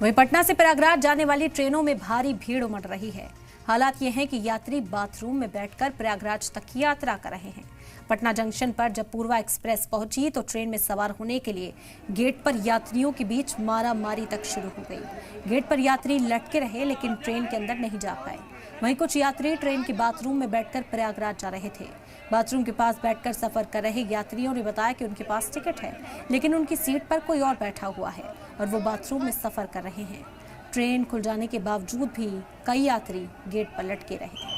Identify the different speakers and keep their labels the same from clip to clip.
Speaker 1: वहीं पटना से प्रयागराज जाने वाली ट्रेनों में भारी भीड़ उमड़ रही है। हालात ये हैं कि यात्री बाथरूम में बैठकर प्रयागराज तक की यात्रा कर रहे हैं। पटना जंक्शन पर जब पूर्वा एक्सप्रेस पहुंची तो ट्रेन में सवार होने के लिए गेट पर यात्रियों के बीच मारामारी तक शुरू हो गई। गेट पर यात्री लटके रहे लेकिन ट्रेन के अंदर नहीं जा पाए। वहीं कुछ यात्री ट्रेन के बाथरूम में बैठकर प्रयागराज जा रहे थे। बाथरूम के पास बैठकर सफर कर रहे यात्रियों ने बताया कि उनके पास टिकट है लेकिन उनकी सीट पर कोई और बैठा हुआ है और वो बाथरूम में सफर कर रहे हैं। ट्रेन खुल जाने के बावजूद भी कई यात्री गेट पर लटके रहे।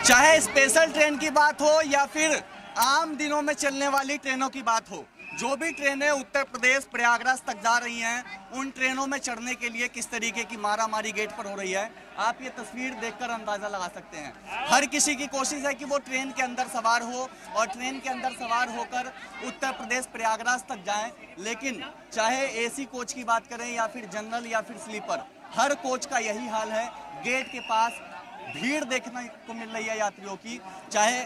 Speaker 2: चाहे स्पेशल ट्रेन की बात हो या फिर आम दिनों में चलने वाली ट्रेनों की बात हो, जो भी ट्रेनें उत्तर प्रदेश प्रयागराज तक जा रही हैं, उन ट्रेनों में चढ़ने के लिए किस तरीके की मारामारी गेट पर हो रही है, आप ये तस्वीर देखकर अंदाजा लगा सकते हैं। हर किसी की कोशिश है कि वो ट्रेन के अंदर सवार हो और ट्रेन के अंदर सवार होकर उत्तर प्रदेश प्रयागराज तक जाएं। लेकिन चाहे एसी कोच की बात करें या फिर जनरल या फिर स्लीपर, हर कोच का यही हाल है। गेट के पास भीड़ देखने को मिल रही है यात्रियों की। चाहे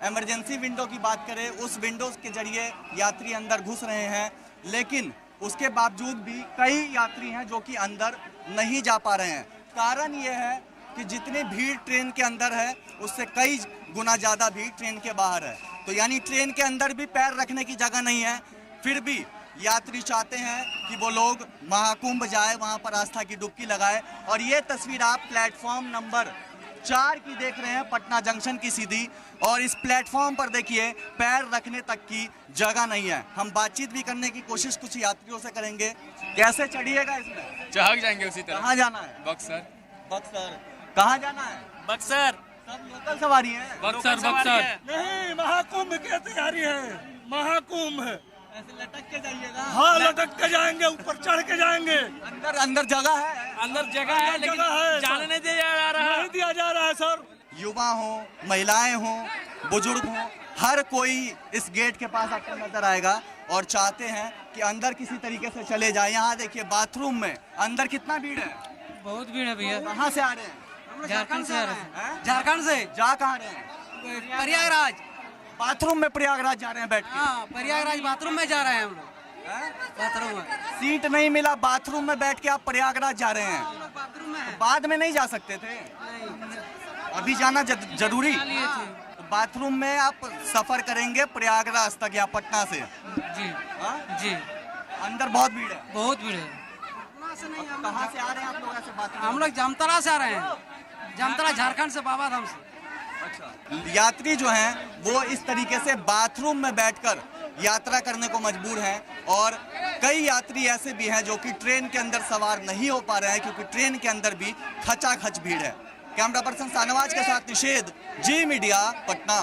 Speaker 2: इमरजेंसी विंडो की बात करें, उस विंडो के जरिए यात्री अंदर घुस रहे हैं, लेकिन उसके बावजूद भी कई यात्री हैं जो कि अंदर नहीं जा पा रहे हैं। कारण ये है कि जितनी भीड़ ट्रेन के अंदर है उससे कई गुना ज़्यादा भीड़ ट्रेन के बाहर है। तो यानी ट्रेन के अंदर भी पैर रखने की जगह नहीं है। फिर भी यात्री चाहते हैं कि वो लोग महाकुंभ जाए, वहाँ पर आस्था की डुबकी लगाए। और ये तस्वीर आप प्लेटफॉर्म नंबर 4 की देख रहे हैं, पटना जंक्शन की सीधी। और इस प्लेटफॉर्म पर देखिए पैर रखने तक की जगह नहीं है। हम बातचीत भी करने की कोशिश कुछ यात्रियों से करेंगे। कैसे चढ़िएगा इसमें?
Speaker 3: चहक जाएंगे उसी तरह।
Speaker 2: कहाँ जाना है?
Speaker 3: बक्सर।
Speaker 2: बक्सर। कहाँ जाना है?
Speaker 3: बक्सर।
Speaker 2: सब लोकल सवारी है?
Speaker 3: बक्सर बक्सर।
Speaker 4: नहीं, महाकुंभ की तैयारी है। महाकुंभ
Speaker 2: ऐसे लटक के जाइएगा?
Speaker 4: हाँ, लटक के जाएंगे, ऊपर चढ़ के जाएंगे।
Speaker 2: अंदर जगह है?
Speaker 3: अंदर जगह है लेकिन जाने नहीं दिया जा रहा।
Speaker 4: नहीं दिया जा रहा है सर।
Speaker 2: युवा हो, महिलाएं हो, बुजुर्ग हो, हर कोई इस गेट के पास आपको नजर आएगा और चाहते हैं कि अंदर किसी तरीके से चले जाए। यहाँ देखिए बाथरूम में अंदर कितना भीड़ है।
Speaker 5: बहुत भीड़ है भैया।
Speaker 2: कहाँ से आ रहे हैं?
Speaker 5: झारखंड से आ रहे हैं।
Speaker 2: हैं?
Speaker 5: झारखंड से।
Speaker 2: जा कहाँ रहे हैं?
Speaker 5: प्रयागराज।
Speaker 2: बाथरूम में प्रयागराज जा रहे हैं बैठ के?
Speaker 5: हाँ, प्रयागराज बाथरूम में जा रहे हैं हम लोग।
Speaker 2: हैं?
Speaker 5: बाथरूम में।
Speaker 2: सीट नहीं मिला, बाथरूम में बैठ के आप प्रयागराज जा रहे हैं।
Speaker 5: हम लोग बाथरूम में हैं।
Speaker 2: बाद में नहीं जा सकते थे?
Speaker 5: नहीं,
Speaker 2: अभी जाना जरूरी?
Speaker 5: खा लिए थे।
Speaker 2: तो बाथरूम में आप सफर करेंगे प्रयागराज तक या पटना से?
Speaker 5: जी
Speaker 2: हाँ?
Speaker 5: जी।
Speaker 2: अंदर बहुत भीड़ है।
Speaker 5: बहुत भीड़ है।
Speaker 2: कहाँ से आ रहे हैं आप लोग ऐसे बाथरूम?
Speaker 5: हम लोग जामताड़ा से आ रहे हैं। जामताड़ा झारखंड से, बाबा धाम से।
Speaker 2: अच्छा। यात्री जो हैं वो इस तरीके से बाथरूम में बैठकर यात्रा करने को मजबूर हैं और कई यात्री ऐसे भी हैं जो कि ट्रेन के अंदर सवार नहीं हो पा रहे हैं क्योंकि ट्रेन के अंदर भी खचाखच भीड़ है। कैमरा पर्सन शाहनवाज के साथ निषेध, जी मीडिया, पटना।